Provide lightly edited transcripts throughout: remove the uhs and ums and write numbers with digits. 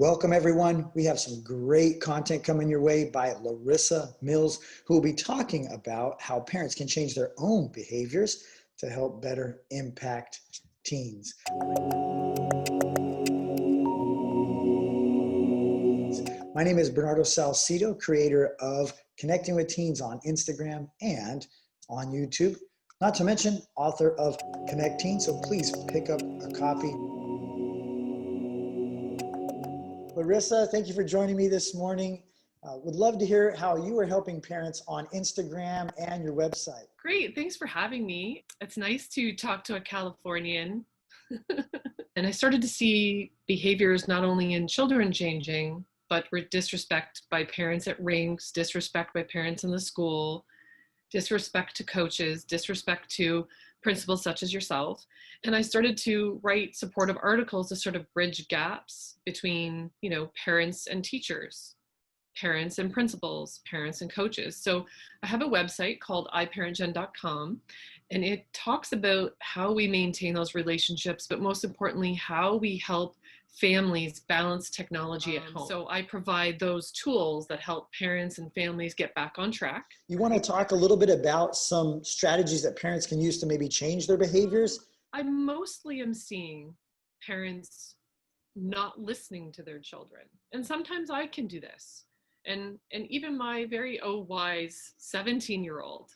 Welcome, everyone. We have some great content coming your way by Larissa Mills, who will be talking about how parents can change their own behaviors to help better impact teens. My name is Bernardo Salcido, creator of Connecting with Teens on Instagram and on YouTube, not to mention author of connecTEEN, so please pick up a copy. Larissa, thank you for joining me this morning. Would love to hear how you are helping parents on Instagram and your website. Great, thanks for having me. It's nice to talk to a Californian. And I started to see behaviors not only in children changing, but disrespect by parents at rinks, disrespect by parents in the school, disrespect to coaches, disrespect to principals such as yourself. And I started to write supportive articles to sort of bridge gaps between, parents and teachers, parents and principals, parents and coaches. So I have a website called Iparentgen.com, and it talks about how we maintain those relationships, but most importantly, how we help families balance technology at home. So I provide those tools that help parents and families get back on track. You want to talk a little bit about some strategies that parents can use to maybe change their behaviors? I mostly am seeing parents not listening to their children. And sometimes I can do this. And even my very wise 17-year-old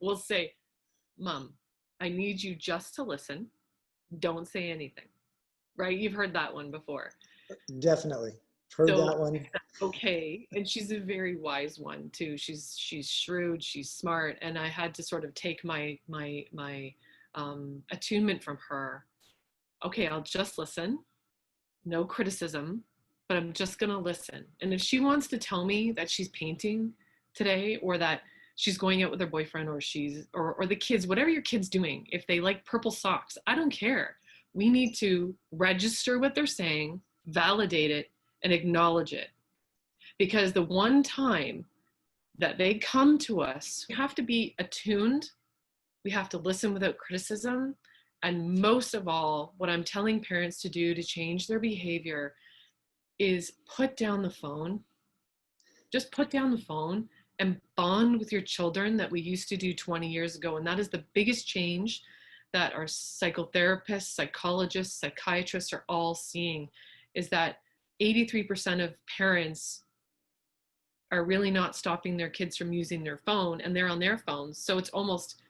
will say, "Mom, I need you just to listen. Don't say anything." Right? You've heard that one before. Definitely. Heard that one. Okay. And she's a very wise one too. She's shrewd, she's smart. And I had to sort of take my attunement from her. Okay, I'll just listen. No criticism, but I'm just going to listen. And if she wants to tell me that she's painting today, or that she's going out with her boyfriend, or or the kids, whatever your kid's doing, if they like purple socks, I don't care. We need to register what they're saying, validate it, and acknowledge it. Because the one time that they come to us, we have to be attuned. We have to listen without criticism. And most of all, what I'm telling parents to do to change their behavior is put down the phone. Just put down the phone and bond with your children that we used to do 20 years ago. And that is the biggest change that our psychotherapists, psychologists, psychiatrists are all seeing, is that 83% of parents are really not stopping their kids from using their phone, and they're on their phones. So it's almost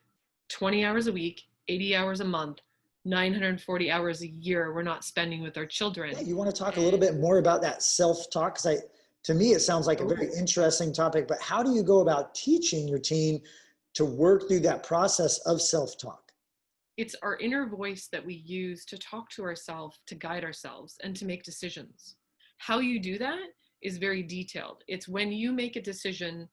20 hours a week, 80 hours a month, 940 hours a year we're not spending with our children. Yeah, you want to talk a little bit more about that self-talk? Because to me, it sounds like a very interesting topic, but how do you go about teaching your teen to work through that process of self-talk? It's our inner voice that we use to talk to ourselves, to guide ourselves, and to make decisions. How you do that is very detailed. It's when you make a decision,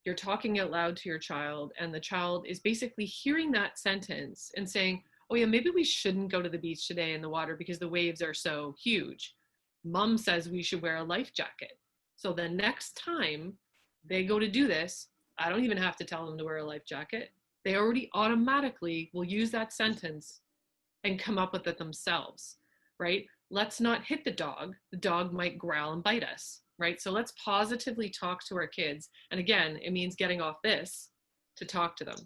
you're talking out loud to your child, and the child is basically hearing that sentence and saying, "Oh yeah, maybe we shouldn't go to the beach today in the water because the waves are so huge. Mom says we should wear a life jacket." So the next time they go to do this, I don't even have to tell them to wear a life jacket. They already automatically will use that sentence and come up with it themselves, right? Let's not hit the dog. The dog might growl and bite us, right? So let's positively talk to our kids. And again, it means getting off this to talk to them.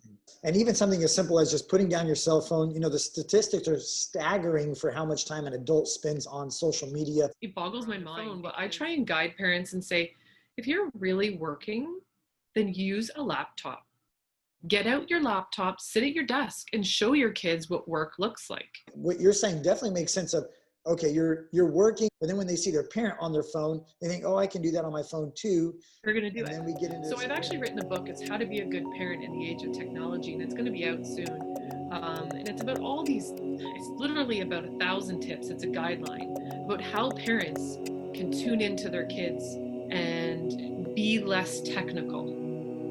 And even something as simple as just putting down your cell phone. The statistics are staggering for how much time an adult spends on social media. It boggles my mind, but I try and guide parents and say, if you're really working, then use a laptop. Get out your laptop, sit at your desk, and show your kids what work looks like. What you're saying definitely makes sense of, okay, you're working, but then when they see their parent on their phone, they think, oh, I can do that on my phone too. They're going to do it. And then we get into So I've actually written a book. It's How to Be a Good Parent in the Age of Technology, and it's going to be out soon. And it's about it's literally about 1,000 tips. It's a guideline about how parents can tune into their kids and be less technical.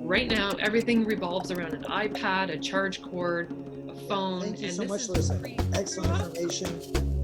Right now, everything revolves around an iPad, a charge cord, a phone. Thank you so much, Larissa. Excellent information.